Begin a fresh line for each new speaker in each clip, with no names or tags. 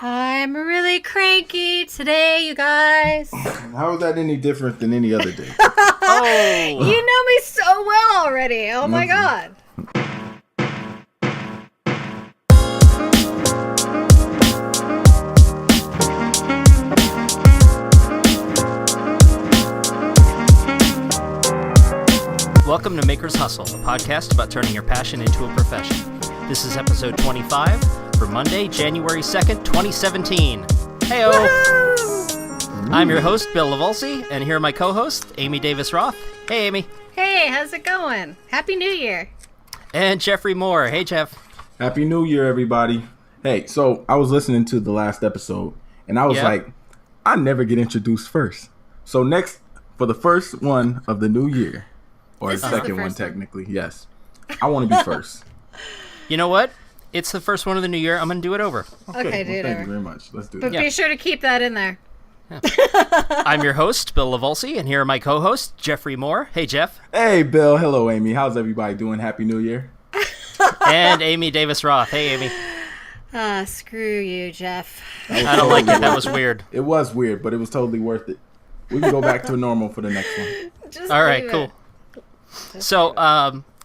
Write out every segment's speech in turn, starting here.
I'm really cranky today, you guys.
How is that any different than any other day?
Oh, you know me so well already. Oh my God.
Welcome to Maker's Hustle, a podcast about turning your passion into a profession. This is episode 25 for Monday, January 2nd, 2017. Heyo! I'm your host, Bill Lavolsi, and here are my co-hosts, Amy Davis-Roth. Hey, Amy.
Hey, how's it going? Happy New Year.
And Jeffrey Moore. Hey, Jeff.
Happy New Year, everybody. Hey, so I was listening to the last episode, and I was like, I never get introduced first. So next, for the first one of the new year, or the second one technically, yes, I want to be first.
You know what? It's the first one of the new year. I'm going to do it over.
Okay, do it over.
Thank you very much. Let's do
But
that.
be sure to keep that in there.
Yeah. I'm your host, Bill Lavolsi, and here are my co-hosts, Jeffrey Moore. Hey, Jeff.
Hey, Bill. Hello, Amy. How's everybody doing? Happy New Year.
And Amy Davis-Roth. Hey, Amy.
Screw you, Jeff.
I don't like it. That was weird.
It was weird, but it was totally worth it. We can go back to normal for the next one.
Just
All right,
leave
cool.
it.
So,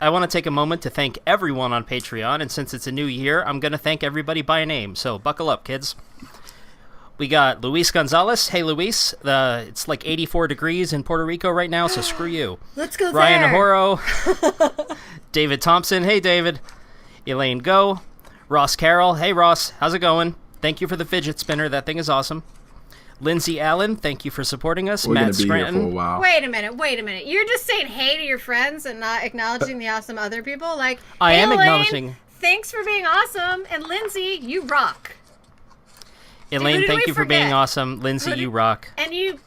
I want to take a moment to thank everyone on Patreon, and since it's a new year, I'm going to thank everybody by name, so buckle up, kids. We got Luis Gonzalez. Hey, Luis. It's like 84 degrees in Puerto Rico right now, so screw you.
Let's go
Ryan
there.
Ahoro. David Thompson. Hey, David. Elaine Go. Ross Carroll. Hey, Ross. How's it going? Thank you for the fidget spinner. That thing is awesome. Lindsay Allen, thank you for supporting us.
We're
Matt
going to be
Scranton.
here for a while.
Wait a minute. You're just saying hey to your friends and not acknowledging the awesome other people? Like,
I
hey,
am
Elaine,
acknowledging.
Thanks for being awesome. And Lindsay, you rock.
Elaine,
Who did
thank
we
you for being
forget?
awesome. Lindsay, you rock.
And you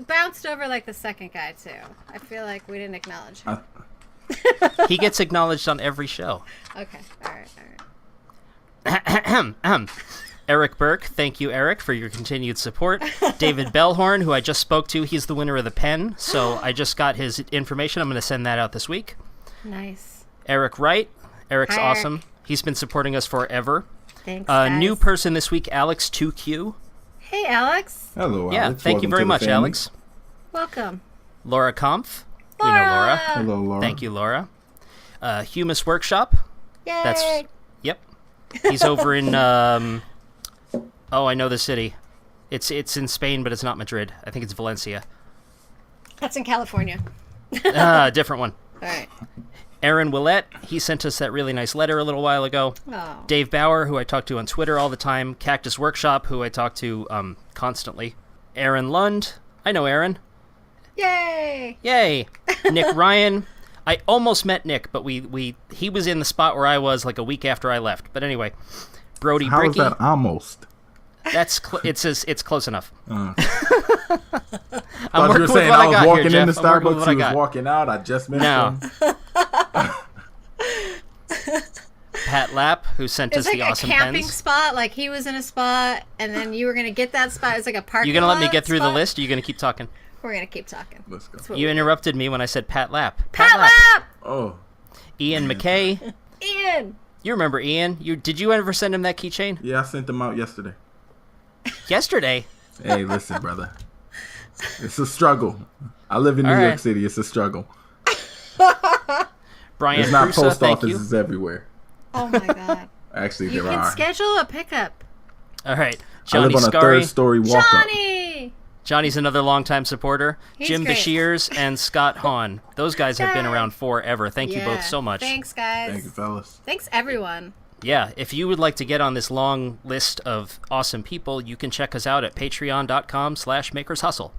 bounced over like the second guy, too. I feel like we didn't acknowledge him.
He gets acknowledged on every show.
Okay. All right.
Eric Burke, thank you, Eric, for your continued support. David Bellhorn, who I just spoke to, he's the winner of the pen, so I just got his information. I'm going to send that out this week.
Nice.
Eric Wright. Eric's
Hi, Eric.
awesome. He's been supporting us forever.
Thanks, guys.
New person this week, Alex 2Q.
Hey, Alex.
Hello,
Yeah,
Alex.
thank you
Welcome
very
to the
much,
family.
Alex.
Welcome.
Laura Kampf. We know Laura.
Hello, Laura.
Thank you, Laura. Humus Workshop.
Yay.
Yep. He's over in, oh, I know the city. It's in Spain, but it's not Madrid. I think it's Valencia.
That's in California.
Different one.
All right.
Aaron Willett, he sent us that really nice letter a little while ago.
Oh.
Dave Bauer, who I talk to on Twitter all the time. Cactus Workshop, who I talk to constantly. Aaron Lund. I know Aaron.
Yay.
Yay. Nick Ryan. I almost met Nick, but he was in the spot where I was like a week after I left. But anyway, Brody
How is
Bricky.
that almost?
That's it's close enough.
I
I'm
was
working with
just saying,
what
I
I
was
got
walking
here,
into
Jeff. I'm working with
Starbucks,
what I
he was
got.
walking out. I just missed
No.
him.
Pat Lapp, who sent
It's
us
like
the
a
awesome
camping
pens.
spot. Like he was in a spot, and then you were going to get that spot. It's like a parking
You gonna let me
lot
get through the
spot.
list, or you gonna keep talking?
We're going to keep talking.
Let's go.
That's what
You
we do.
interrupted me when I said Pat Lapp.
Pat Lap!
Oh,
Ian McKay.
Ian!
You remember Ian? Did you ever send him that keychain?
yeah, I sent them out yesterday.
Yesterday.
Hey, listen, brother. It's a struggle. I live in New
All
York
right.
City. It's a struggle.
Brian
There's not
Prusa,
post
thank you.
offices everywhere.
Oh my God.
Actually,
You
there
can
are.
schedule a pickup.
All right.
I
Johnny
live on a
Scarry.
third-story walk-up.
Johnny!
Johnny's another longtime supporter.
He's
Jim
great.
Bashirs and Scott Hahn. Those guys have been
Yay.
around forever. Thank you
Yeah.
both so much.
Thanks, guys.
Thank you, fellas.
Thanks, everyone.
Yeah, if you would like to get on this long list of awesome people, you can check us out at patreon.com/makershustle.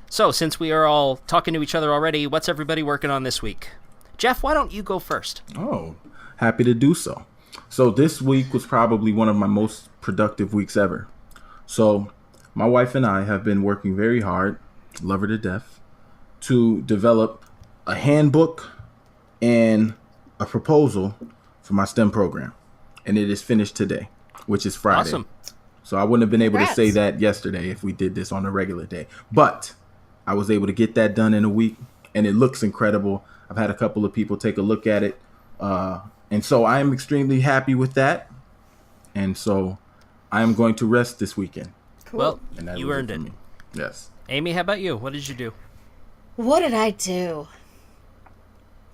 So, since we are all talking to each other already, what's everybody working on this week? Jeff, why don't you go first?
Oh, happy to do so. So this week was probably one of my most productive weeks ever. So my wife and I have been working very hard, love her to death, to develop a handbook and a proposal for my STEM program. And it is finished today, which is Friday.
Awesome.
So I wouldn't have been able to
Congrats.
say that yesterday if we did this on a regular day. But I was able to get that done in a week, and it looks incredible. I've had a couple of people take a look at it. And so I am extremely happy with that. And so I am going to rest this weekend.
Cool.
Well,
And that
you
was
earned
for
it.
me. Yes.
Amy, how about you? What did you do?
What did I do?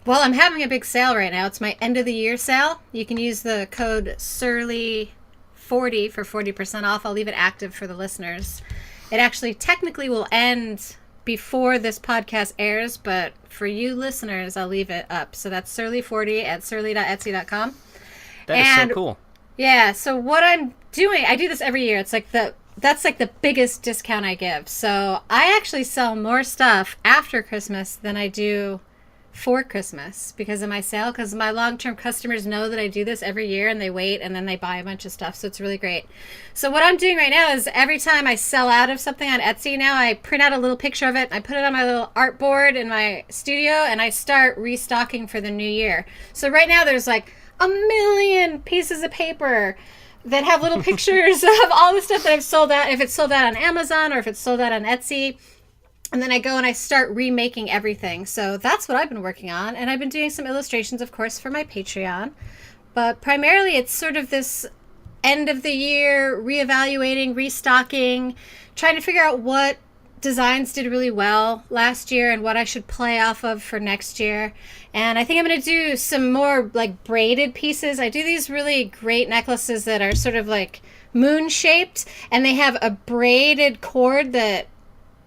Well, I'm having a big sale right now. It's my end of the year sale. You can use the code surly40 for 40% off. I'll leave it active for the listeners. It actually technically will end before this podcast airs, but for you listeners, I'll leave it up. So that's surly40 at surly.etsy.com.
That is so cool.
Yeah, so what I'm doing, I do this every year. It's like that's like the biggest discount I give. So I actually sell more stuff after Christmas than I do for Christmas because of my sale, because my long-term customers know that I do this every year and they wait and then they buy a bunch of stuff. So it's really great. So what I'm doing right now is every time I sell out of something on Etsy now, I print out a little picture of it. I put it on my little art board in my studio and I start restocking for the new year. So right now there's like a million pieces of paper that have little pictures of all the stuff that I've sold out. If it's sold out on Amazon or if it's sold out on Etsy. And then I go and I start remaking everything. So that's what I've been working on. And I've been doing some illustrations, of course, for my Patreon. But primarily it's sort of this end of the year, reevaluating, restocking, trying to figure out what designs did really well last year and what I should play off of for next year. And I think I'm going to do some more like braided pieces. I do these really great necklaces that are sort of like moon shaped and they have a braided cord that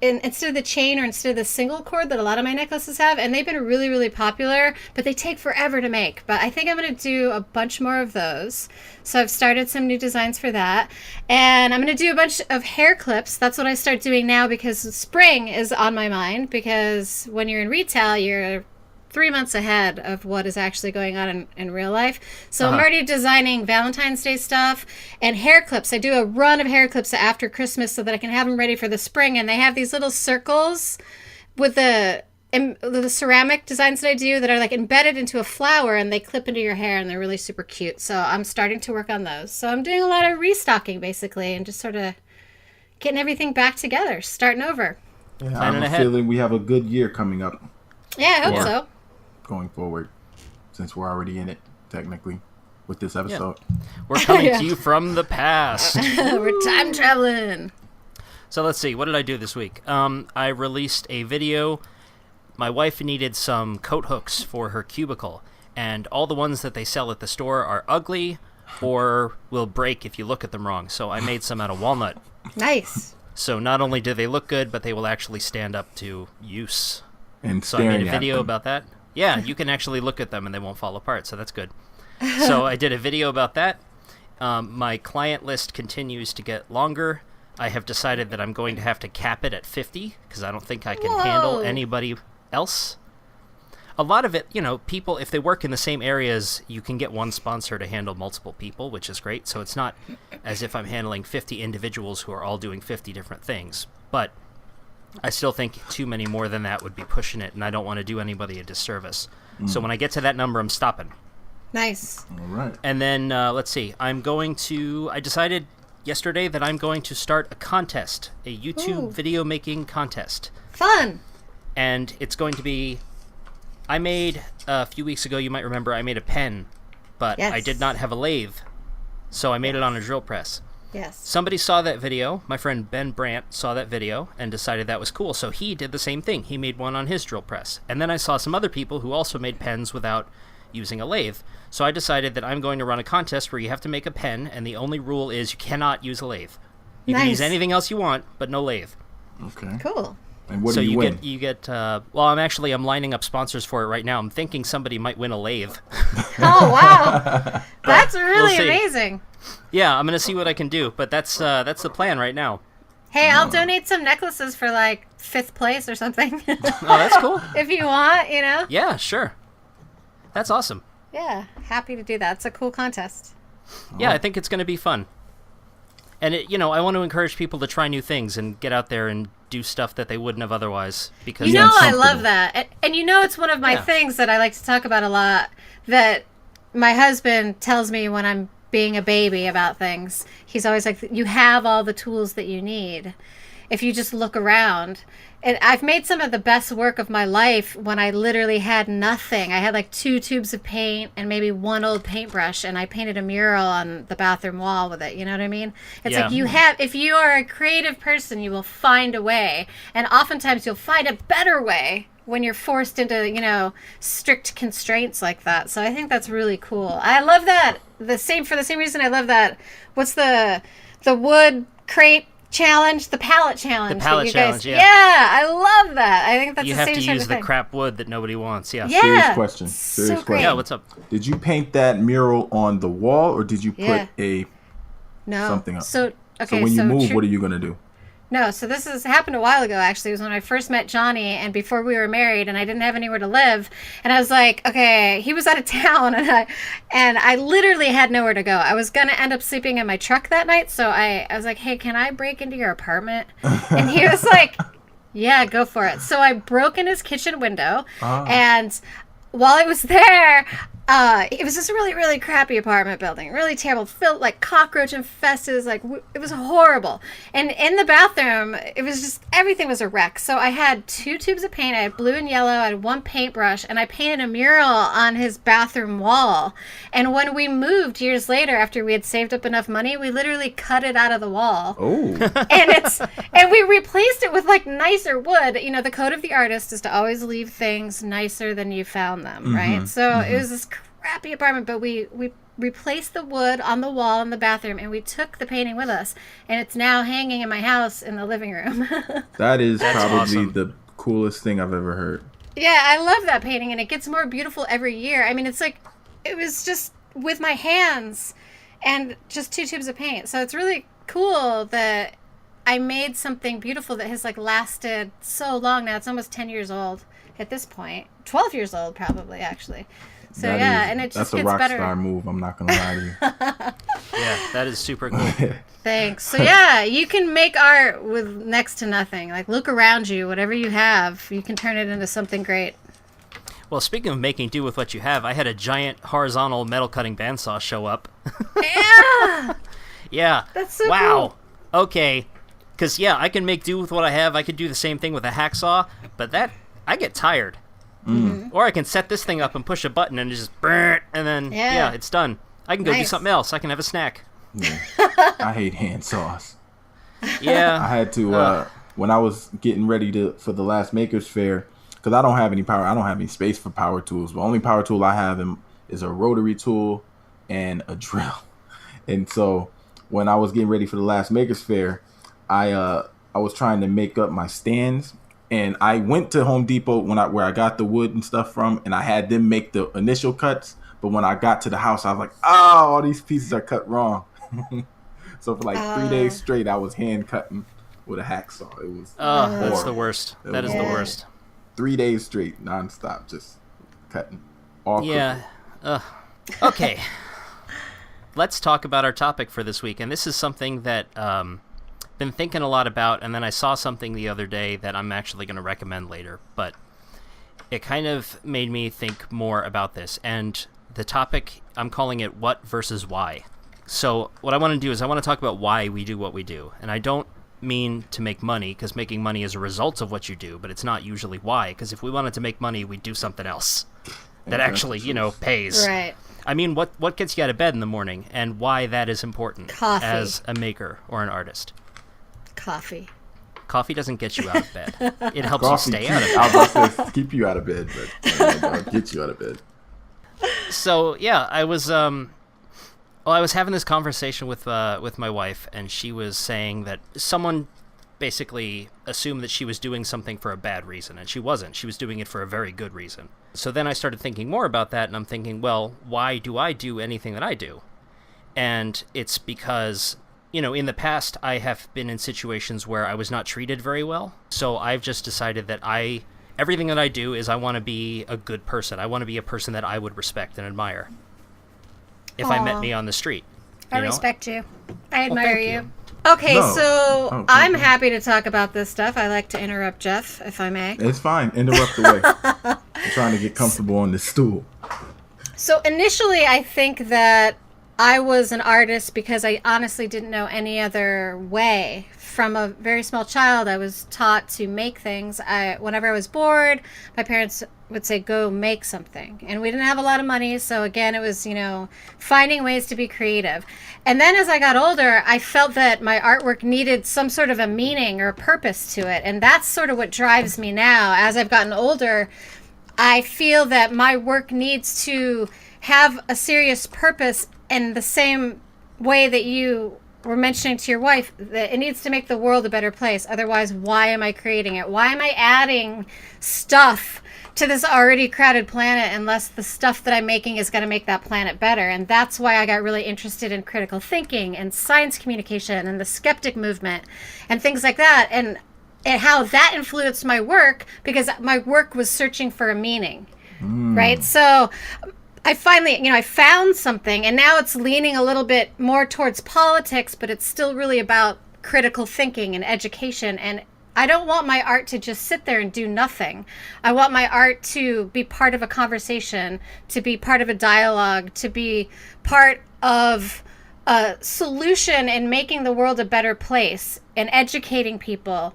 instead of the chain or instead of the single cord that a lot of my necklaces have, and they've been really, really popular, but they take forever to make. But I think I'm going to do a bunch more of those. So I've started some new designs for that. And I'm going to do a bunch of hair clips. That's what I start doing now because spring is on my mind, because when you're in retail, you're 3 months ahead of what is actually going on in real life. So I'm already designing Valentine's Day stuff and hair clips. I do a run of hair clips after Christmas so that I can have them ready for the spring. And they have these little circles with the ceramic designs that I do that are like embedded into a flower and they clip into your hair and they're really super cute. So I'm starting to work on those. So I'm doing a lot of restocking basically and just sort of getting everything back together, starting over.
Yeah, I have a feeling we have a good year coming up.
Yeah, I hope so.
Going forward, since we're already in it technically with this episode.
We're coming to you from the past.
We're time traveling.
So let's see, what did I do this week? I released a video. My wife needed some coat hooks for her cubicle, and all the ones that they sell at the store are ugly or will break if you look at them wrong. So I made some out of walnut.
Nice.
So not only do they look good, but they will actually stand up to use.
And
so I made a video about that. Yeah, you can actually look at them and they won't fall apart, so that's good. So I did a video about that. My client list continues to get longer. I have decided that I'm going to have to cap it at 50 because I don't think I can handle anybody else. A lot of it, people, if they work in the same areas, you can get one sponsor to handle multiple people, which is great. So it's not as if I'm handling 50 individuals who are all doing 50 different things. But I still think too many more than that would be pushing it, and I don't want to do anybody a disservice. So when I get to that number, I'm stopping.
Nice.
All right.
And then, let's see, I decided yesterday that I'm going to start a contest, a YouTube video making contest.
Fun.
And it's going to be, I made, a few weeks ago, you might remember, I made a pen, but I did not have a lathe, so I made it on a drill press.
Yes.
Somebody saw that video. My friend Ben Brandt saw that video and decided that was cool. So he did the same thing. He made one on his drill press. And then I saw some other people who also made pens without using a lathe. So I decided that I'm going to run a contest where you have to make a pen, and the only rule is you cannot use a lathe. You can use anything else you want, but no lathe.
Okay.
Cool.
And what do you win?
Well, I'm lining up sponsors for it right now. I'm thinking somebody might win a lathe.
Oh, wow. That's really amazing.
Yeah, I'm going to see what I can do, but that's the plan right now.
Hey, I'll donate some necklaces for, 5th place or something.
Oh, that's cool.
If you want,
Yeah, sure. That's awesome.
Yeah, happy to do that. It's a cool contest.
Yeah, I think it's going to be fun. And, I want to encourage people to try new things and get out there and do stuff that they wouldn't have otherwise. Because
I love that. And it's one of my things that I like to talk about a lot, that my husband tells me when I'm being a baby about things. He's always like, you have all the tools that you need. if you just look around. And I've made some of the best work of my life when I literally had nothing. I had like 2 tubes of paint and maybe 1 old paintbrush, and I painted a mural on the bathroom wall with it. You know what I mean? It's like if you are a creative person, you will find a way. And oftentimes you'll find a better way when you're forced into, strict constraints like that. So I think that's really cool. I love that. For the same reason I love that. What's the wood crate challenge, the pallet challenge.
The pallet challenge, yeah.
Yeah, I love that. I think that's the same
You have to
type
use
of
the
thing.
crap wood that nobody wants, yeah.
Serious question.
So great.
Yeah, what's up?
Did you paint that mural on the wall, or did you put something up?
So
when you move, what are you going to do?
No, so this has happened a while ago, actually. It was when I first met Johnny and before we were married, and I didn't have anywhere to live. And I was like, okay, he was out of town, and I literally had nowhere to go. I was going to end up sleeping in my truck that night, so I was like, hey, can I break into your apartment? And he was like, yeah, go for it. So I broke in his kitchen window, and while I was there, it was this really, really crappy apartment building, really terrible, filled like cockroach infested, it was horrible. And in the bathroom, it was just, everything was a wreck. So I had 2 tubes of paint, I had blue and yellow, I had 1 paintbrush, and I painted a mural on his bathroom wall. And when we moved years later, after we had saved up enough money, we literally cut it out of the wall.
Oh.
and we replaced it with like nicer wood. The code of the artist is to always leave things nicer than you found them, right? So it was this crappy apartment, but we replaced the wood on the wall in the bathroom, and we took the painting with us, and it's now hanging in my house in the living room.
That's probably
awesome.
the coolest thing I've ever heard.
Yeah, I love that painting, and it gets more beautiful every year. I mean, it's like, it was just with my hands and just 2 tubes of paint. So it's really cool that I made something beautiful that has like lasted so long now. It's almost 10 years old at this point. 12 years old, probably, actually. So and it just gets better.
That's a rock star move, I'm not going to lie to you.
Yeah, that is super cool.
Thanks. So you can make art with next to nothing. Like, look around you, whatever you have, you can turn it into something great.
Well, speaking of making do with what you have, I had a giant horizontal metal cutting bandsaw show up.
Yeah!
Yeah.
That's so
wow. Cool. Okay. Because, I can make do with what I have. I could do the same thing with a hacksaw, but I get tired. Mm-hmm. Or I can set this thing up and push a button and it just burn, and then it's done. I can go do something else. I can have a snack.
Yeah. I hate hand saws.
Yeah.
I had to when I was getting ready for the last Makers Fair, because I don't have any space for power tools. The only power tool I have is a rotary tool and a drill. And so when I was getting ready for the last Makers Fair, I was trying to make up my stands. And I went to Home Depot where I got the wood and stuff from, and I had them make the initial cuts. But when I got to the house, I was like, all these pieces are cut wrong. So for like 3 days straight, I was hand cutting with a hacksaw. It was
that's the worst. That is the worst.
3 days straight, nonstop, just cutting. All
Okay. Let's talk about our topic for this week. And this is something that been thinking a lot about, and then I saw something the other day that I'm actually going to recommend later, but it kind of made me think more about this. And the topic, I'm calling it what versus why. So what I want to do is I want to talk about why we do what we do. And I don't mean to make money, because making money is a result of what you do, but it's not usually why, because if we wanted to make money, we'd do something else that actually, pays.
Right.
I mean, what gets you out of bed in the morning, and why that is important
Coffee.
As a maker or an artist.
Coffee.
Coffee doesn't get you out of bed. It helps you stay out of bed.
I was about to keep you out of bed, but I'll get you out of bed.
So I was I was having this conversation with my wife, and she was saying that someone basically assumed that she was doing something for a bad reason, and she wasn't. She was doing it for a very good reason. So then I started thinking more about that, and I'm thinking, well, why do I do anything that I do? And it's because, in the past, I have been in situations where I was not treated very well. So I've just decided that everything that I do is I want to be a good person. I want to be a person that I would respect and admire if I met me on the street.
I respect you. I admire
thank
you. Okay,
No.
so I'm happy to talk about this stuff. I like to interrupt Jeff, if I may.
It's fine. Interrupt away. I'm trying to get comfortable on this stool.
So initially, I think that I was an artist because I honestly didn't know any other way. From a very small child, I was taught to make things. Whenever I was bored, my parents would say, go make something. And we didn't have a lot of money. So again, it was, finding ways to be creative. And then as I got older, I felt that my artwork needed some sort of a meaning or a purpose to it. And that's sort of what drives me now. As I've gotten older, I feel that my work needs to have a serious purpose in the same way that you were mentioning to your wife, that it needs to make the world a better place. Otherwise, why am I creating it? Why am I adding stuff to this already crowded planet unless the stuff that I'm making is going to make that planet better? And that's why I got really interested in critical thinking and science communication and the skeptic movement and things like that. And how that influenced my work, because my work was searching for a meaning, right? So I finally, I found something, and now it's leaning a little bit more towards politics, but it's still really about critical thinking and education. And I don't want my art to just sit there and do nothing. I want my art to be part of a conversation, to be part of a dialogue, to be part of a solution in making the world a better place and educating people.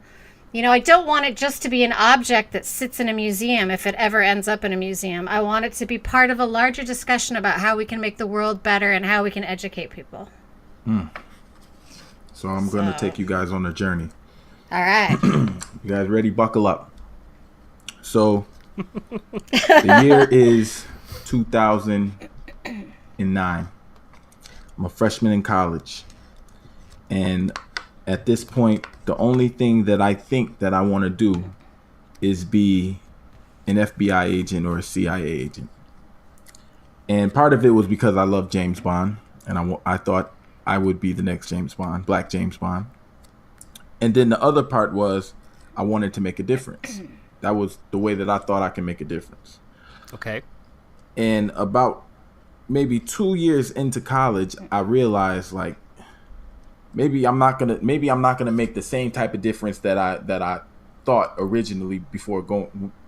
I don't want it just to be an object that sits in a museum if it ever ends up in a museum. I want it to be part of a larger discussion about how we can make the world better and how we can educate people.
So I'm going to take you guys on a journey.
All right.
You guys ready? Buckle up. So the year is 2009. I'm a freshman in college. And at this point, the only thing that I think that I want to do is be an FBI agent or a CIA agent. And part of it was because I love James Bond, and I thought I would be the next James Bond, Black James Bond. And then the other part was I wanted to make a difference. That was the way that I thought I could make a difference.
Okay.
And about maybe 2 years into college, I realized maybe I'm not gonna make the same type of difference that I thought originally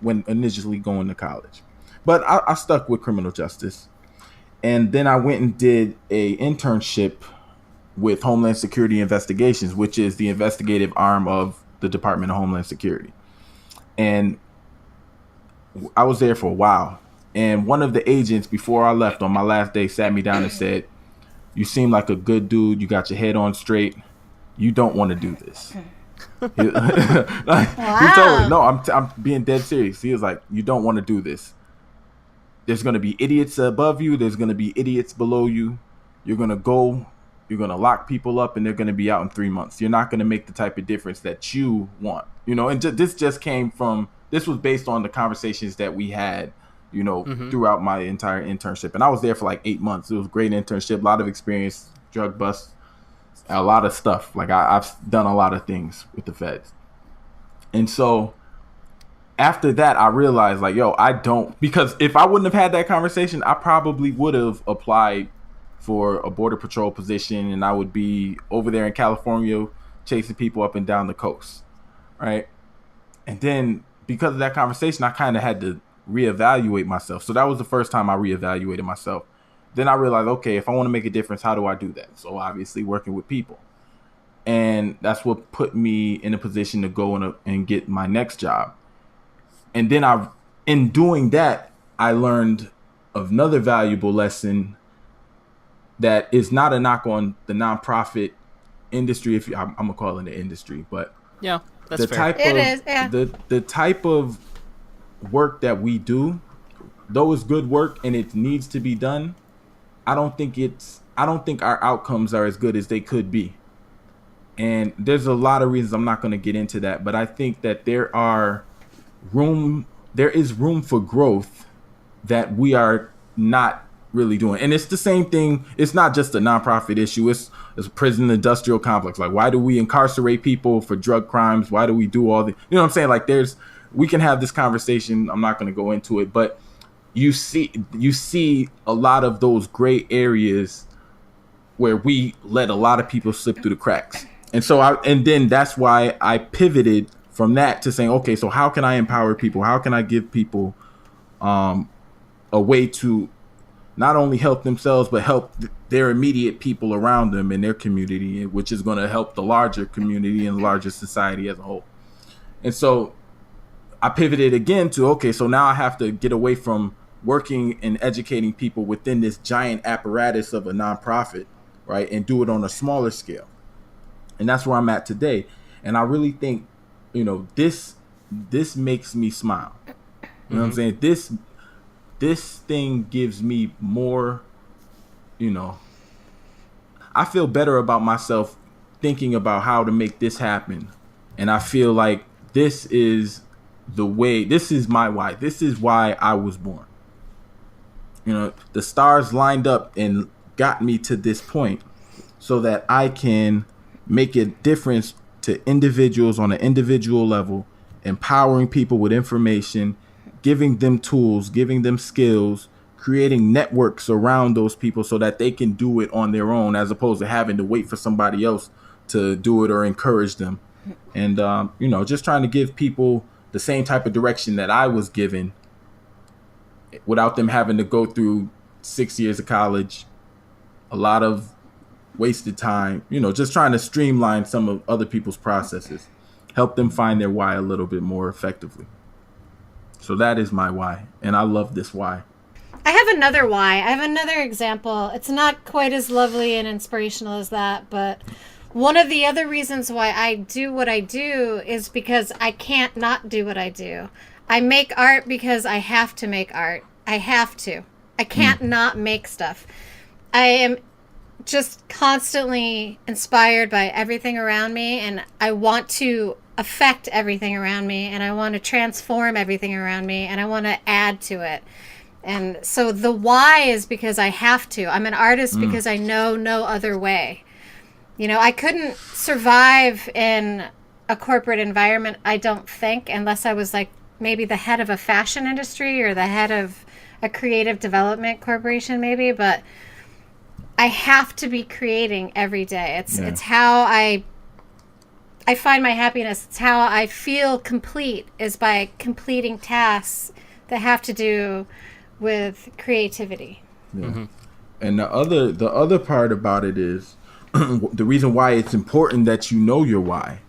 when initially going to college. But I stuck with criminal justice, and then I went and did a internship with Homeland Security Investigations, which is the investigative arm of the Department of Homeland Security. And I was there for a while. And one of the agents, before I left on my last day, sat me down and said, "You seem like a good dude. You got your head on straight. You don't want to do this." He told me, no, I'm being dead serious. He was like, "You don't want to do this. There's going to be idiots above you. There's going to be idiots below you. You're going to lock people up, and they're going to be out in 3 months. You're not going to make the type of difference that you want." And this was based on the conversations that we had, throughout my entire internship. And I was there for like 8 months. It was a great internship, a lot of experience, drug busts, a lot of stuff. Like I've done a lot of things with the feds. And so after that, I realized because if I wouldn't have had that conversation, I probably would have applied for a border patrol position, and I would be over there in California chasing people up and down the coast. Right. And then because of that conversation, I kind of had to reevaluate myself. So that was the first time I reevaluated myself. Then I realized, okay, if I want to make a difference, how do I do that? So obviously working with people. And that's what put me in a position to go and get my next job. And then in doing that, I learned another valuable lesson that is not a knock on the nonprofit industry. I'm gonna call it an industry, but
yeah, that's fair.
The type of work that we do, though it's good work and it needs to be done, I don't think our outcomes are as good as they could be. And there's a lot of reasons. I'm not going to get into that, but I think that there is room for growth that we are not really doing. And it's the same thing. It's not just a nonprofit issue. It's a prison industrial complex. Like, why do we incarcerate people for drug crimes? Why do we do all the, what I'm saying? Like, we can have this conversation. I'm not going to go into it, but you see a lot of those gray areas where we let a lot of people slip through the cracks. And so then that's why I pivoted from that to saying, okay, so how can I empower people? How can I give people a way to not only help themselves, but help their immediate people around them in their community, which is going to help the larger community and larger society as a whole. And so I pivoted again to, okay, so now I have to get away from working and educating people within this giant apparatus of a nonprofit, right, and do it on a smaller scale. And that's where I'm at today. And I really think, this makes me smile. You know what I'm saying? This thing gives me more, I feel better about myself thinking about how to make this happen. And I feel like this is my why. This is why I was born. The stars lined up and got me to this point so that I can make a difference to individuals on an individual level, empowering people with information, giving them tools, giving them skills, creating networks around those people so that they can do it on their own, as opposed to having to wait for somebody else to do it or encourage them. And, just trying to give people the same type of direction that I was given without them having to go through 6 years of college, a lot of wasted time, just trying to streamline some of other people's processes, help them find their why a little bit more effectively. So that is my why. And I love this why.
I have another why. I have another example. It's not quite as lovely and inspirational as that, but one of the other reasons why I do what I do is because I can't not do what I do. I make art because I have to make art. I have to. I can't not make stuff. I am just constantly inspired by everything around me, and I want to affect everything around me, and I want to transform everything around me, and I want to add to it. And so the why is because I have to. I'm an artist because I know no other way. I couldn't survive in a corporate environment, I don't think, unless I was like maybe the head of a fashion industry or the head of a creative development corporation maybe, but I have to be creating every day. It's how I find my happiness. It's how I feel complete, is by completing tasks that have to do with creativity.
Yeah. Mm-hmm. And the other part about it is the reason why it's important that you know your why.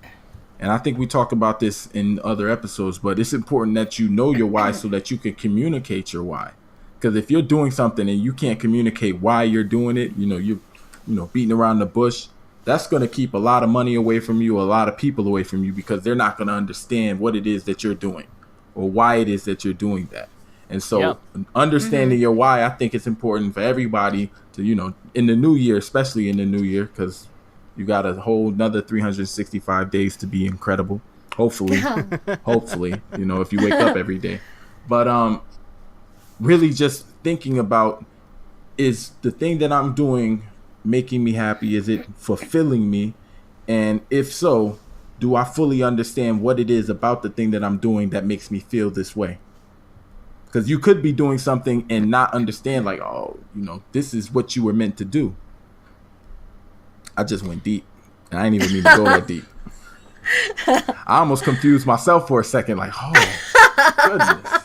And I think we talk about this in other episodes, but it's important that you know your why so that you can communicate your why. Because if you're doing something and you can't communicate why you're doing it, you're beating around the bush, that's going to keep a lot of money away from you, a lot of people away from you, because they're not going to understand what it is that you're doing or why it is that you're doing that. And so understanding your why, I think it's important for everybody to, in the new year, especially in the new year, because you got a whole another 365 days to be incredible. Hopefully, if you wake up every day. But really just thinking about, is the thing that I'm doing making me happy? Is it fulfilling me? And if so, do I fully understand what it is about the thing that I'm doing that makes me feel this way? Because you could be doing something and not understand, like, this is what you were meant to do. I just went deep. And I didn't even mean to go that deep. I almost confused myself for a second, like, oh, goodness.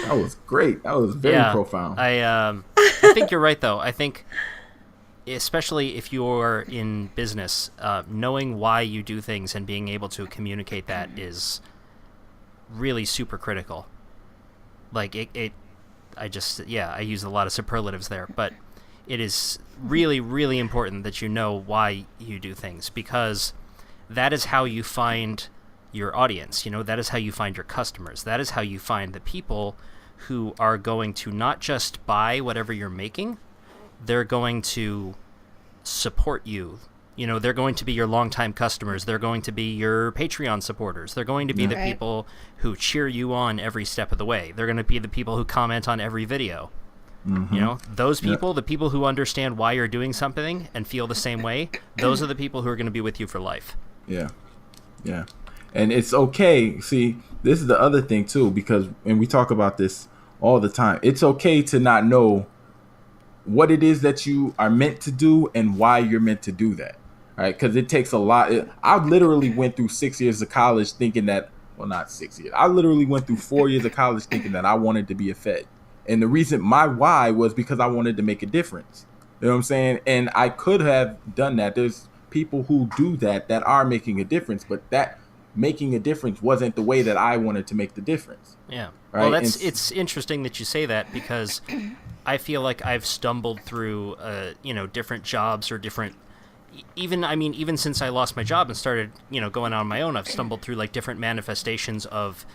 That was great. That was very profound.
I think you're right, though. I think, especially if you're in business, knowing why you do things and being able to communicate that is really super critical. Like, I use a lot of superlatives there, but it is really, really important that you know why you do things, because that is how you find your audience. That is how you find your customers. That is how you find the people who are going to not just buy whatever you're making, they're going to support you. They're going to be your longtime customers. They're going to be your Patreon supporters. They're going to be the people who cheer you on every step of the way. They're going to be the people who comment on every video. Mm-hmm. Those people, the people who understand why you're doing something and feel the same way, those are the people who are going to be with you for life.
Yeah. And it's okay. See, this is the other thing too, because, and we talk about this all the time, it's okay to not know what it is that you are meant to do and why you're meant to do that. Right? Because it takes a lot. I literally went through 6 years of college thinking that, well, not 6 years. I literally went through 4 years of college thinking that I wanted to be a Fed. And the reason my why was because I wanted to make a difference. You know what I'm saying? And I could have done that. There's people who do that are making a difference, but that making a difference wasn't the way that I wanted to make the difference.
Yeah.
Right?
Well, it's interesting that you say that, because I feel like I've stumbled through, different jobs or different. Even since I lost my job and started, going on my own, I've stumbled through like different manifestations of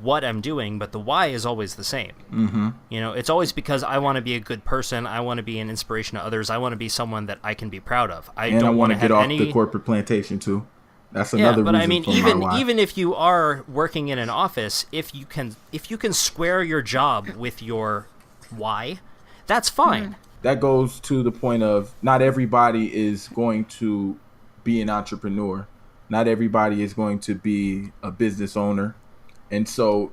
what I'm doing, but the why is always the same.
Mm-hmm.
It's always because I want to be a good person. I want to be an inspiration to others. I want to be someone that I can be proud of. I don't want to
get off the corporate plantation too. That's another reason. But I mean,
even if you are working in an office, if you can square your job with your why, that's fine.
Mm. That goes to the point of not everybody is going to be an entrepreneur. Not everybody is going to be a business owner. And so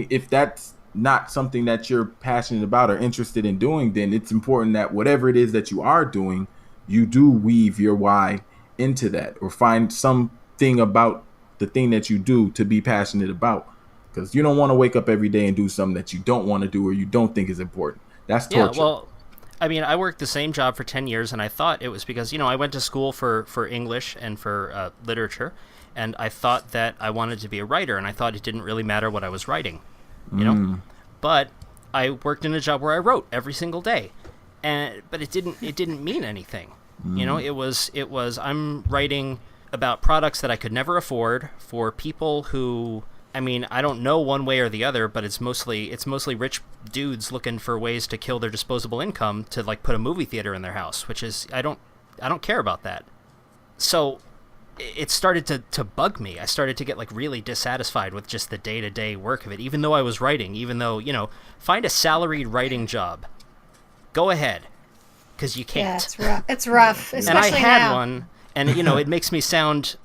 if that's not something that you're passionate about or interested in doing, then it's important that whatever it is that you are doing, you do weave your why into that, or find something about the thing that you do to be passionate about. Because you don't want to wake up every day and do something that you don't want to do or you don't think is important. That's torture.
Yeah, well, I worked the same job for 10 years, and I thought it was because, I went to school for English and for literature, and I thought that I wanted to be a writer, and I thought it didn't really matter what I was writing, But I worked in a job where I wrote every single day, but it didn't mean anything. It was I'm writing about products that I could never afford for people who, I don't know one way or the other, but it's mostly rich dudes looking for ways to kill their disposable income to like put a movie theater in their house, which is I don't care about that. So it started to bug me. I started to get like really dissatisfied with just the day-to-day work of it, even though I was writing, even though, find a salaried writing job. Go ahead, because you can't.
Yeah, it's rough, especially
and I had
now.
one, and, it makes me sound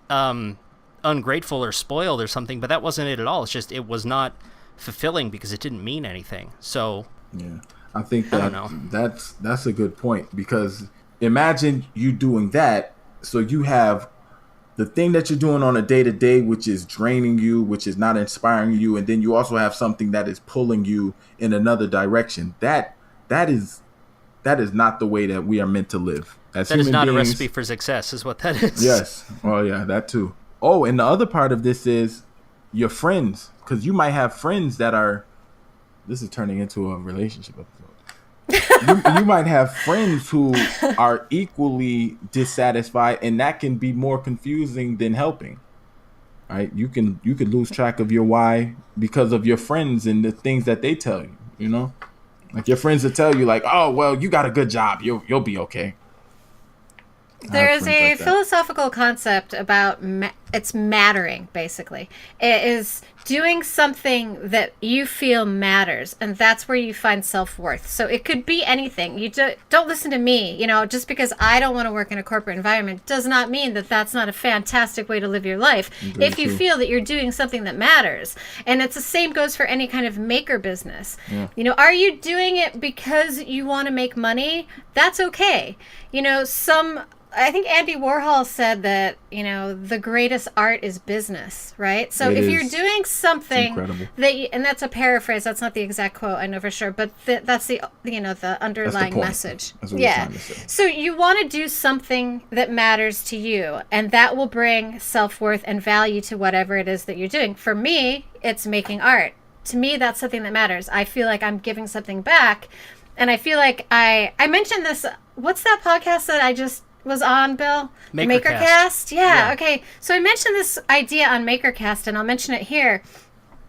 ungrateful or spoiled or something, but that wasn't it at all. It's just it was not fulfilling because it didn't mean anything. So
yeah, I think
I don't know.
That's a good point, because imagine you doing that, so you have the thing that you're doing on a day-to-day, which is draining you, which is not inspiring you, and then you also have something that is pulling you in another direction. That is not the way that we are meant to live.
That is not a recipe for success, is what that is.
Yes. Well, yeah, that too. Oh, and the other part of this is your friends, because you might have friends that are. This is turning into a relationship episode. You might have friends who are equally dissatisfied, and that can be more confusing than helping. Right? You could lose track of your why because of your friends and the things that they tell you. Like your friends will tell you, like, "Oh, well, you got a good job. You'll be okay."
There is a philosophical concept about it's mattering, basically. It is doing something that you feel matters, and that's where you find self-worth. So it could be anything. You don't listen to me. Just because I don't want to work in a corporate environment does not mean that that's not a fantastic way to live your life.
Very
if you
true.
feel that you're doing something that matters. And it's the same goes for any kind of maker business.
Yeah.
Are you doing it because you want to make money? That's okay. I think Andy Warhol said that, the greatest art is business, right? So if you're doing something and that's a paraphrase, that's not the exact quote, I know for sure, but that's the underlying message.
That's what you're trying to say.
So you want to do something that matters to you, and that will bring self-worth and value to whatever it is that you're doing. For me, it's making art. To me, that's something that matters. I feel like I'm giving something back, and I feel like I mentioned this. What's that podcast that I just was on, Bill? Makercast? Yeah, okay. So I mentioned this idea on Makercast, and I'll mention it here.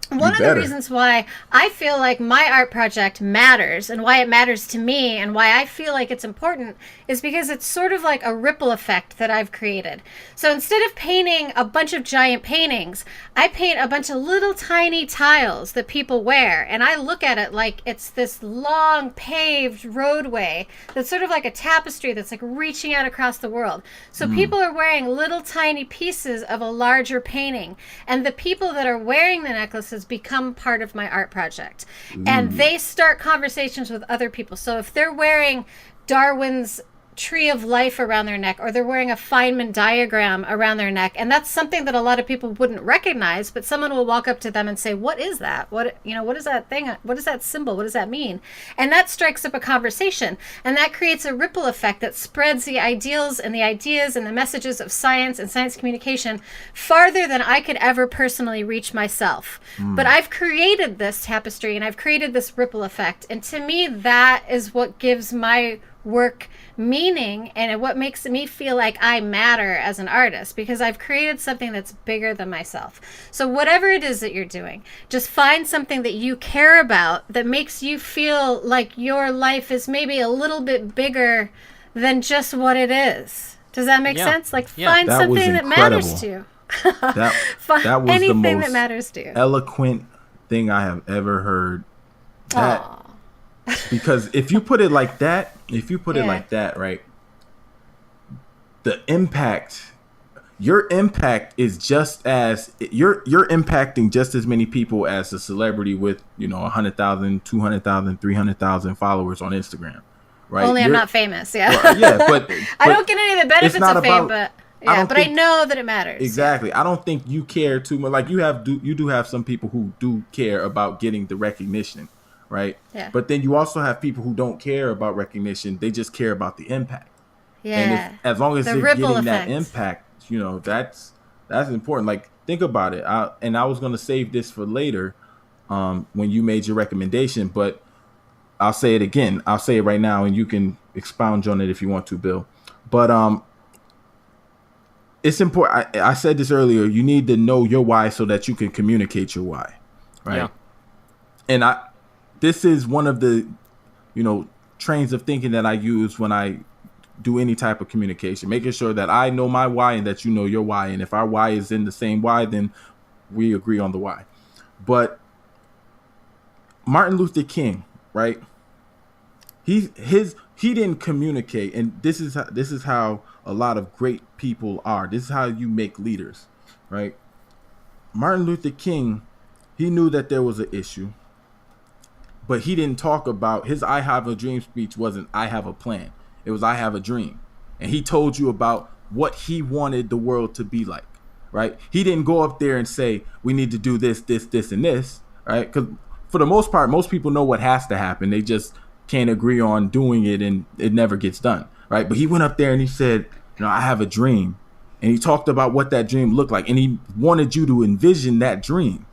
One of the reasons why I feel like my art project matters and why it matters to me and why I feel like it's important is because it's sort of like a ripple effect that I've created. So instead of painting a bunch of giant paintings, I paint a bunch of little tiny tiles that people wear. And I look at it like it's this long paved roadway that's sort of like a tapestry that's like reaching out across the world. So people are wearing little tiny pieces of a larger painting. And the people that are wearing the necklaces become part of my art project. And they start conversations with other people. So if they're wearing Darwin's tree of life around their neck, or they're wearing a Feynman diagram around their neck, and that's something that a lot of people wouldn't recognize, but someone will walk up to them and say, what is that? What is that thing? What is that symbol? What does that mean? And that strikes up a conversation, and that creates a ripple effect that spreads the ideals and the ideas and the messages of science and science communication farther than I could ever personally reach myself. But I've created this tapestry, and I've created this ripple effect, and to me that is what gives my work meaning, and what makes me feel like I matter as an artist, because I've created something that's bigger than myself. So whatever it is that you're doing, just find something that you care about that makes you feel like your life is maybe a little bit bigger than just what it is. Does that make sense? Like, find
That
something that matters to you.
That was
anything
the most
that matters to you.
eloquent thing I have ever heard. Because if you put it like that, right, the impact, your impact is just as you're impacting just as many people as a celebrity with 100,000, 200,000, 300,000 followers on Instagram, right?
Only I'm not famous,
Well, but
I don't get any of the benefits of fame, but I know that it matters.
Exactly. I don't think you care too much. Like you do have some people who do care about getting the recognition, right?
Yeah.
But then you also have people who don't care about recognition. They just care about the impact.
Yeah.
And as long as
The
they're
ripple
getting that
effect.
impact, that's important. Like, think about it. I was going to save this for later, when you made your recommendation, but I'll say it again. I'll say it right now, and you can expound on it if you want to, Bill. But it's important. I said this earlier. You need to know your why so that you can communicate your why, right?
Yeah.
And this is one of the, trains of thinking that I use when I do any type of communication, making sure that I know my why and that you know your why. And if our why is in the same why, then we agree on the why. But Martin Luther King, right? He didn't communicate, and this is how a lot of great people are. This is how you make leaders, right? Martin Luther King, he knew that there was an issue, but he didn't talk about his I have a dream speech. Wasn't I have a plan. It was I have a dream. And he told you about what he wanted the world to be like, right? He didn't go up there and say, we need to do this, this, this, and this, right? Because for the most part, most people know what has to happen. They just can't agree on doing it, and it never gets done, right? But he went up there and he said, I have a dream. And he talked about what that dream looked like. And he wanted you to envision that dream.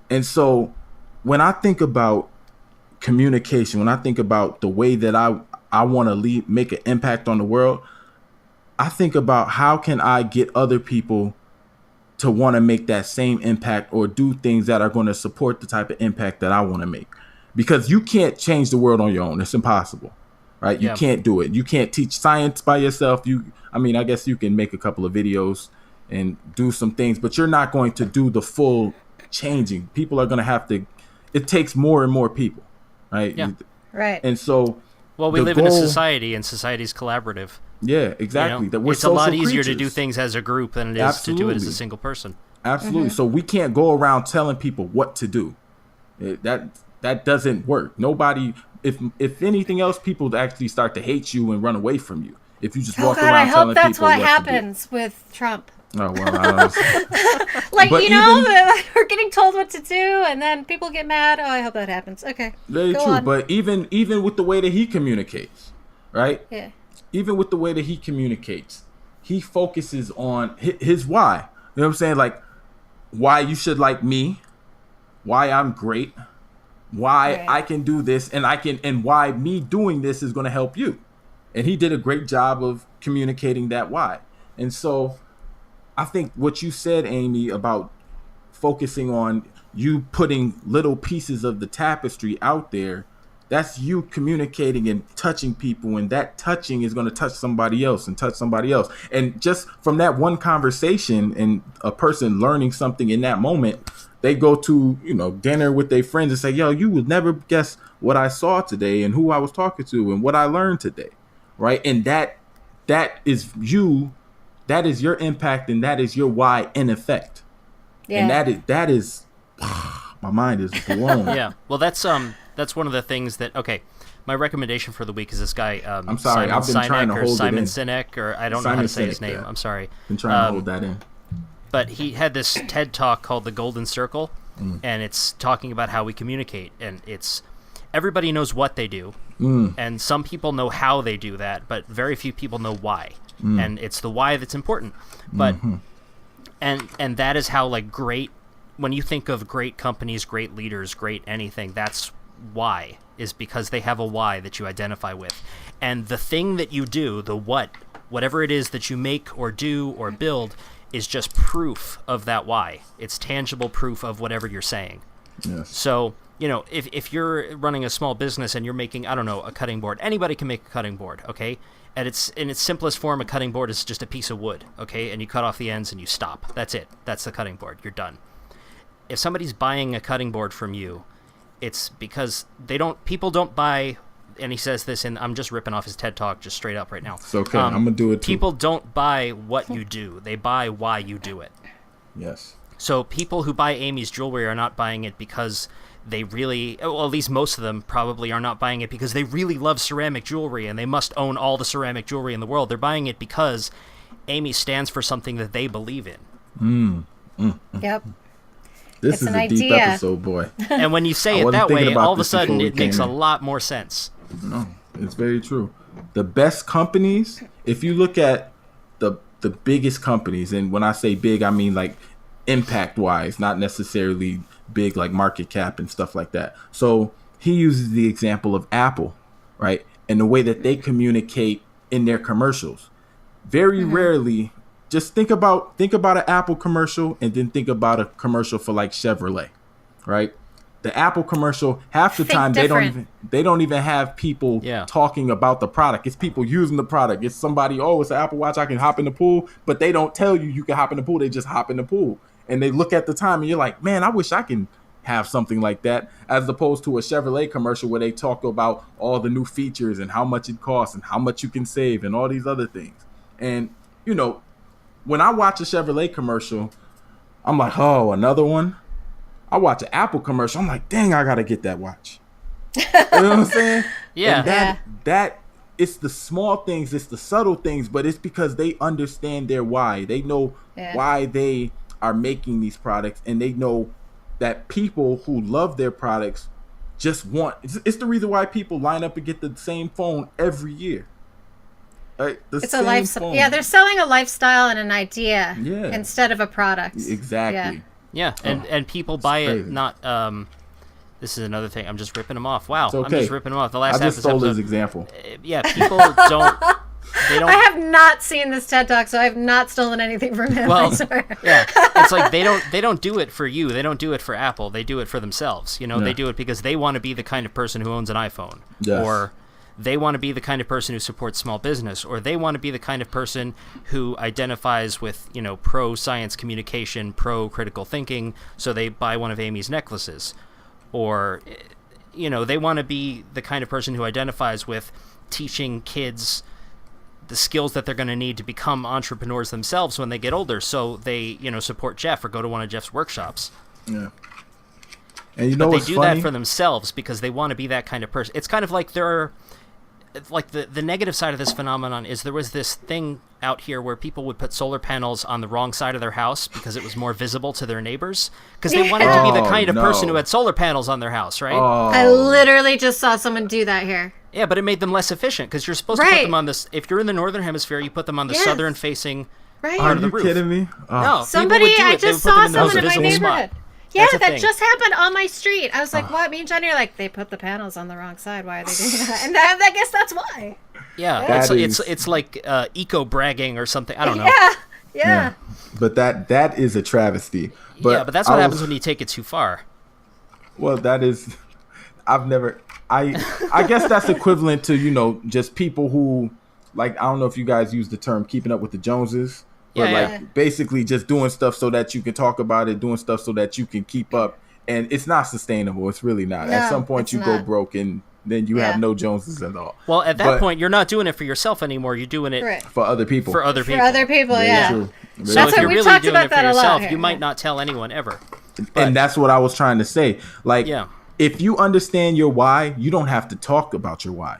And so when I think about communication, when I think about the way that I want to make an impact on the world, I think about how can I get other people to want to make that same impact or do things that are going to support the type of impact that I want to make. Because you can't change the world on your own. It's impossible, right? You can't do it. You can't teach science by yourself. I guess you can make a couple of videos and do some things, but you're not going to do the full changing. People are going to have to, it takes more and more people, right?
Yeah. Right.
And so,
well, we live in a society, and society's collaborative.
Yeah, exactly. That we're
it's a lot easier
creatures.
to do things as a group than it is to do it as a single person.
Absolutely. So we can't go around telling people what to do. That doesn't work. Nobody. If anything else, people actually start to hate you and run away from you. If you just walk around
I
telling
hope that's
people
what
what
happens with Trump.
Oh well, I don't
like we're getting told what to do, and then people get mad. Oh, I hope that happens. Okay,
very true. On. But even with the way that he communicates, right?
Yeah.
Even with the way that he communicates, he focuses on his why. You know what I'm saying? Like, why you should like me, why I'm great, why I can do this, and why me doing this is going to help you. And he did a great job of communicating that why. And so I think what you said, Amy, about focusing on you putting little pieces of the tapestry out there, that's you communicating and touching people, and that touching is going to touch somebody else and touch somebody else. And just from that one conversation and a person learning something in that moment, they go to, dinner with their friends and say, yo, you would never guess what I saw today and who I was talking to and what I learned today. Right. And that is you. That is your impact, and that is your why in effect. Yeah. And that is my mind is blown.
Yeah. Well, that's one of the things that, okay, my recommendation for the week is this guy.
I'm sorry, I've been trying to hold
Simon
it in.
Sinek, or I don't know how to say his name.
yeah.
I'm sorry.
Been trying to hold that in.
But he had this TED talk called The Golden Circle, and it's talking about how we communicate, and it's everybody knows what they do, and some people know how they do that, but very few people know why, and it's the why that's important. But and that is how, like, great, when you think of great companies, great leaders, great anything, that's why, is because they have a why that you identify with, and the thing that you do, the whatever it is that you make or do or build, is just proof of that why. It's tangible proof of whatever you're saying.
Yes.
So, you know, if you're running a small business and you're making, I don't know, a cutting board, anybody can make a cutting board, okay? And it's in its simplest form, a cutting board is just a piece of wood, okay? And you cut off the ends and you stop. That's it. That's the cutting board. You're done. If somebody's buying a cutting board from you, it's because people don't buy, and he says this, and I'm just ripping off his TED Talk just straight up right now.
It's okay. I'm going to do it too.
People don't buy what you do. They buy why you do it.
Yes.
So people who buy Amy's jewelry are not buying it because they really, well, at least most of them probably are not buying it because they really love ceramic jewelry and they must own all the ceramic jewelry in the world. They're buying it because Amy stands for something that they believe in.
Yep.
This
It's
is
an
a deep
idea.
episode, boy.
And when you say
I
it
wasn't
that
thinking
way,
about
all of a
this
sudden
before we
it makes
came
a
in.
lot more sense.
No, it's very true. The best companies, if you look at the biggest companies, and when I say big, I mean like impact-wise, not necessarily big like market cap and stuff like that. So he uses the example of Apple, right? And the way that they communicate in their commercials. Very rarely, just think about an Apple commercial and then think about a commercial for like Chevrolet, right? The Apple commercial, half the
Think
time
different.
they don't even have people talking about the product. It's people using the product. It's somebody, it's an Apple Watch, I can hop in the pool, but they don't tell you can hop in the pool. They just hop in the pool. And they look at the time and you're like, man, I wish I can have something like that, as opposed to a Chevrolet commercial where they talk about all the new features and how much it costs and how much you can save and all these other things. And, you know, when I watch a Chevrolet commercial, I'm like, oh, another one? I watch an Apple commercial, I'm like, dang, I got to get that watch. You know what I'm saying?
Yeah.
And that it's the small things, it's the subtle things, but it's because they understand their why. They know why they are making these products, and they know that people who love their products just want, it's the reason why people line up and get the same phone every year. Right?
It's a lifestyle. Yeah, they're selling a lifestyle and an idea instead of a product.
Exactly.
Yeah, and people buy
crazy.
it not. This is another thing. I'm just ripping them off. Wow,
It's okay.
I'm just ripping them off. The last
I just stole
episode,
his example.
Yeah, people don't. They don't.
I have not seen this TED Talk, so I have not stolen anything from him. I
Well,
swear.
yeah, it's like they don't do it for you. They don't do it for Apple. They do it for themselves. You know, they do it because they want to be the kind of person who owns an iPhone, or they want to be the kind of person who supports small business, or they want to be the kind of person who identifies with, you know, pro-science communication, pro-critical thinking, so they buy one of Amy's necklaces. Or, you know, they want to be the kind of person who identifies with teaching kids the skills that they're going to need to become entrepreneurs themselves when they get older, so they, you know, support Jeff or go to one of Jeff's workshops.
Yeah. And you know
But
what's
they do
funny?
that for themselves because they want to be that kind of person. It's kind of like the negative side of this phenomenon is there was this thing out here where people would put solar panels on the wrong side of their house because it was more visible to their neighbors, because they wanted to be the kind of person who had solar panels on their house, right?
I literally just saw someone do that here.
Yeah, but it made them less efficient because you're supposed to put them on this. If you're in the northern hemisphere, you put them on the southern facing
Right.
part
Are
of the
you
roof.
kidding me?
No,
Somebody,
people would do
I
it. They
just
would put them
saw
in the most
someone in my
visible
neighborhood.
spot.
Yeah,
That's a
that
thing.
just happened on my street. I was like, what? Me and Johnny are like, they put the panels on the wrong side. Why are they doing that? And I guess that's why.
Yeah,
That
it's like eco bragging or something. I don't know.
Yeah.
But that is a travesty.
But that's what happens when you take it too far.
Well, that is, I've never, I guess that's equivalent to, you know, just people who, like, I don't know if you guys use the term keeping up with the Joneses, but basically just doing stuff so that you can talk about it, doing stuff so that you can keep up. And it's not sustainable. It's really not.
No,
at some point
it's
you go
not.
broke and then you have no Joneses at all.
Well, at that point, you're not doing it for yourself anymore. You're doing it
Right.
For other people.
for other people.
For other people,
Very
yeah.
true. Very
So
That's
if
what
you're
we
really
talked
doing
about
it for
that a lot
yourself,
here.
you might not tell anyone ever.
And that's what I was trying to say. Like, if you understand your why, you don't have to talk about your why.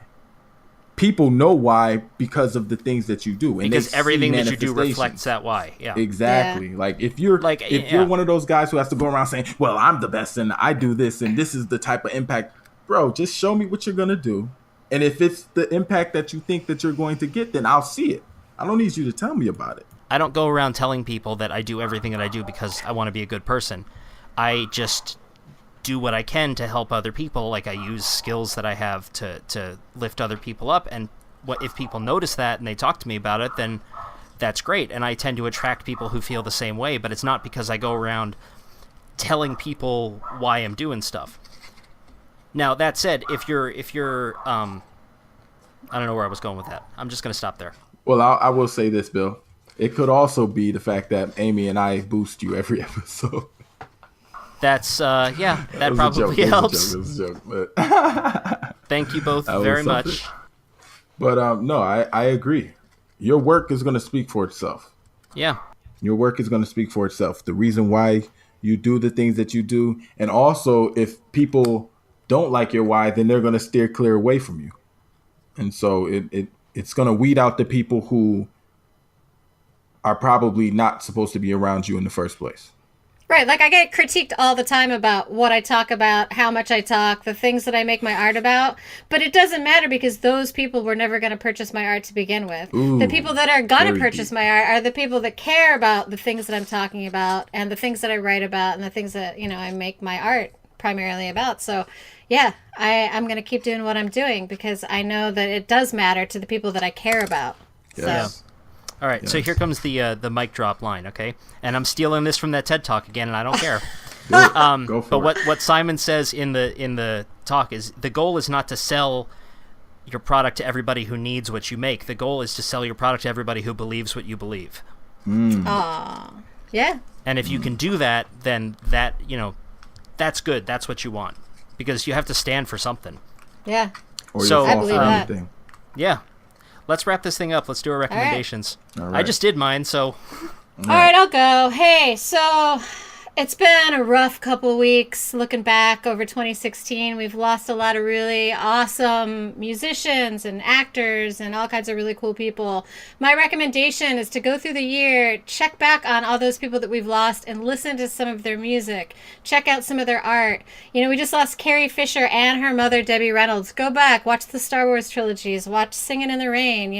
People know why because of the things that you do, and
because
they
everything
see
that you do reflects
manifestations.
that why. Yeah,
Exactly.
Yeah.
Like if you're one of those guys who has to go around saying, "Well, I'm the best and I do this and this is the type of impact," bro, just show me what you're gonna do, and if it's the impact that you think that you're going to get, then I'll see it. I don't need you to tell me about it.
I don't go around telling people that I do everything that I do because I want to be a good person. I just do what I can to help other people. Like I use skills that I have to lift other people up, and if people notice that and they talk to me about it, then that's great. And I tend to attract people who feel the same way, but it's not because I go around telling people why I'm doing stuff. Now that said, if you're I don't know where I was going with that. I'm just going to stop there.
Well, I will say this, Bill. It could also be the fact that Amy and I boost you every episode.
That's that probably helps.
It was a joke, but
Thank you both very much.
But no, I agree. Your work is going to speak for itself.
Yeah.
Your work is going to speak for itself. The reason why you do the things that you do, and also if people don't like your why, then they're going to steer clear away from you. And so it's going to weed out the people who are probably not supposed to be around you in the first place.
Right, like I get critiqued all the time about what I talk about, how much I talk, the things that I make my art about, but it doesn't matter because those people were never going to purchase my art to begin with.
Ooh,
the people that are going to
very
purchase
deep.
my art are the people that care about the things that I'm talking about and the things that I write about and the things that, I make my art primarily about. So, yeah, I'm going to keep doing what I'm doing because I know that it does matter to the people that I care about.
Yes.
So.
All right, so here comes the mic drop line, okay? And I'm stealing this from that TED Talk again, and I don't care.
Go for
But
it.
what Simon says in the talk is the goal is not to sell your product to everybody who needs what you make. The goal is to sell your product to everybody who believes what you believe.
Aw. Yeah.
And if you can do that, then that's good. That's what you want because you have to stand for something.
Yeah.
Or
So,
you'll
I
fall
believe
for
that.
anything.
Yeah. Let's wrap this thing up. Let's do our recommendations.
All
I
right.
just did mine, so
All right, I'll go. Hey, so it's been a rough couple weeks looking back over 2016. We've lost a lot of really awesome musicians and actors and all kinds of really cool people. My recommendation is to go through the year, check back on all those people that we've lost and listen to some of their music. Check out some of their art. We just lost Carrie Fisher and her mother, Debbie Reynolds. Go back, watch the Star Wars trilogies, watch Singin' in the Rain,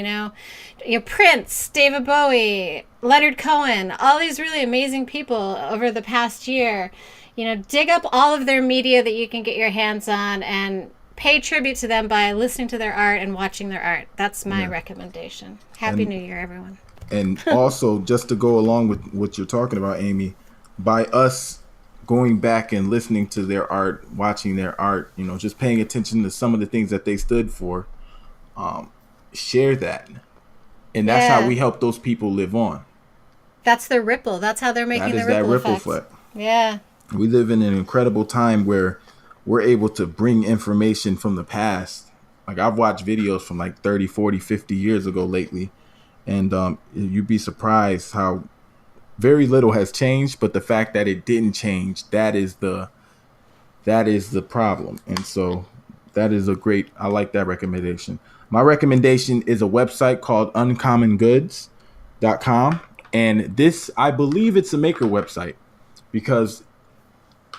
Prince, David Bowie, Leonard Cohen, all these really amazing people over the past year. Dig up all of their media that you can get your hands on and pay tribute to them by listening to their art and watching their art. That's my recommendation. Happy New Year, everyone.
And also, just to go along with what you're talking about, Amy, by us going back and listening to their art, watching their art, just paying attention to some of the things that they stood for, share that. And that's how we help those people live on.
That's their ripple. That's how they're making
That is
the ripple
that ripple
effect.
effect.
Yeah.
We live in an incredible time where we're able to bring information from the past. Like I've watched videos from like 30, 40, 50 years ago lately. And you'd be surprised how very little has changed. But the fact that it didn't change, that is the problem. And so that is I like that recommendation. My recommendation is a website called uncommongoods.com. And this, I believe it's a maker website because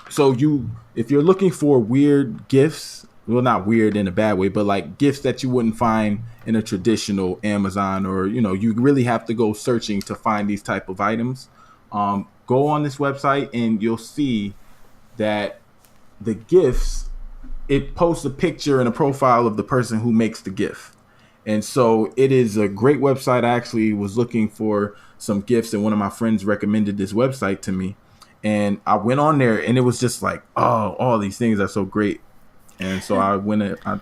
if you're looking for weird gifts, well, not weird in a bad way, but like gifts that you wouldn't find in a traditional Amazon or, you really have to go searching to find these type of items. Go on this website and you'll see that the gifts, it posts a picture and a profile of the person who makes the gift. And so it is a great website. I actually was looking for some gifts and one of my friends recommended this website to me. And I went on there and it was just like, oh, all these things are so great. And so I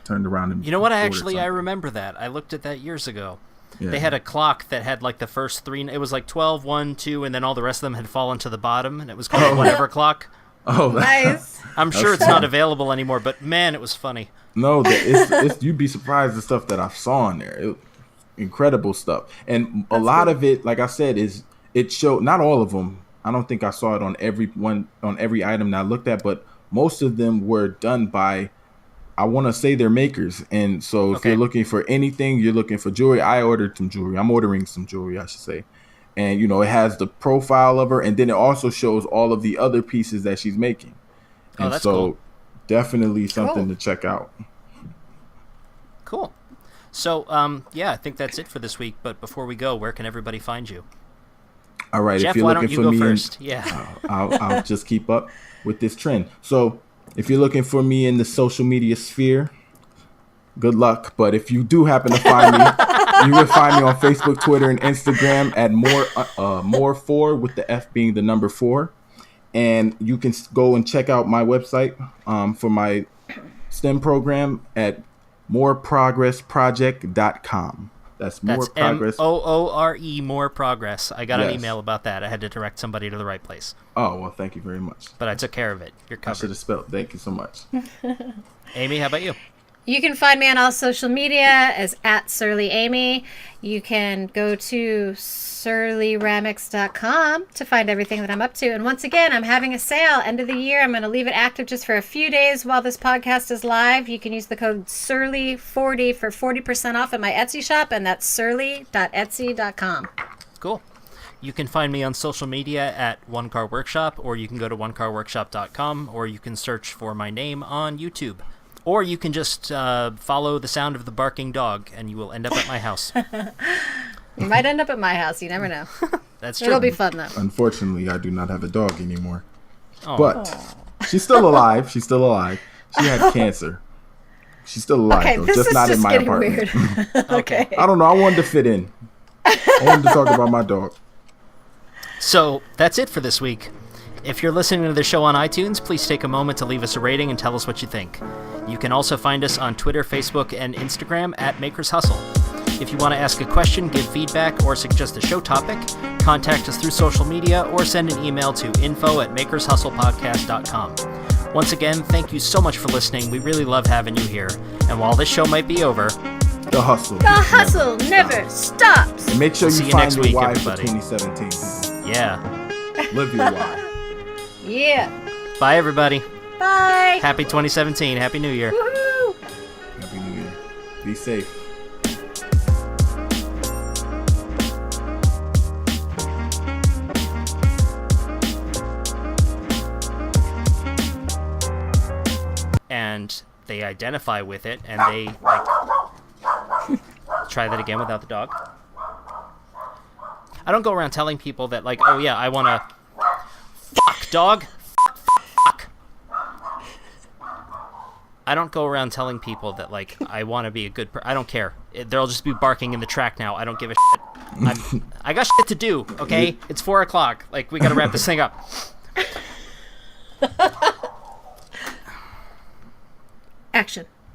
turned around and
I remember that. I looked at that years ago. Yeah. They had a clock that had like the first three. It was like 12, 1, 2, and then all the rest of them had fallen to the bottom. And it was called whatever clock.
Oh,
nice.
I'm sure it's not available anymore, but man, it was funny.
No, it's you'd be surprised the stuff that I saw in there. Incredible stuff. And a lot of it, like I said, it showed, not all of them. I don't think I saw it on every item that I looked at, but most of them were done by, I want to say, they're makers. And so if you're looking for anything, you're looking for jewelry. I ordered some jewelry. I'm ordering some jewelry, I should say. And, you know, it has the profile of her. And then it also shows all of the other pieces that she's making.
Oh,
and
that's
so
cool.
Definitely something to check out.
Cool. So, I think that's it for this week. But before we go, where can everybody find you?
All right.
Jeff,
if you're
why
looking
don't you
for
go
me,
first? Yeah.
I'll just keep up with this trend. So if you're looking for me in the social media sphere, good luck. But if you do happen to find me, you will find me on Facebook, Twitter, and Instagram at more4 with the F being the number 4. And you can go and check out my website for my STEM program at moreprogressproject.com. That's more progress.
MOORE, more progress. I got an email about that. I had to direct somebody to the right place.
Oh, well, thank you very much.
But I took care of it. You're covered.
I should have spelled. Thank you so much.
Amy, how about you?
You can find me on all social media as at surly-amy. You can go to surly-ramics.com to find everything that I'm up to. And once again, I'm having a sale. End of the year, I'm going to leave it active just for a few days while this podcast is live. You can use the code surly40 for 40% off at my Etsy shop, and that's surly.etsy.com.
Cool. You can find me on social media at One Car Workshop, or you can go to onecarworkshop.com, or you can search for my name on YouTube. Or you can just follow the sound of the barking dog, and you will end up at my house.
You might end up at my house. You never know.
That's true.
It'll be fun, though.
Unfortunately, I do not have a dog anymore.
Oh.
But she's still alive. She's still alive. She had cancer. She's still alive,
Okay,
though.
this
Just
is
not
just
in my
getting
apartment.
weird. Okay.
I don't know. I wanted to fit in. I wanted to talk about my dog.
So that's it for this week. If you're listening to the show on iTunes, please take a moment to leave us a rating and tell us what you think. You can also find us on Twitter, Facebook, and Instagram at Makers Hustle. If you want to ask a question, give feedback, or suggest a show topic, contact us through social media or send an email to info@makershustlepodcast.com. Once again, thank you so much for listening. We really love having you here. And while this show might be over,
The hustle.
The hustle never stops.
And make sure
We'll see
you
you
find
next
your
week,
why
everybody.
for 2017.
yeah.
Live your why.
Yeah.
Bye, everybody.
Bye.
Happy 2017. Happy New Year.
Woohoo.
Happy New Year. Be safe.
And they identify with it, and they, like... Try that again without the dog. I don't go around telling people that, like, oh yeah, I want to... Fuck, dog. Fuck. I don't go around telling people that, like, I want to be a good I don't care. They'll just be barking in the track now. I don't give a shit. I got shit to do, okay? It's 4 o'clock. Like, we got to wrap this thing up.
Action.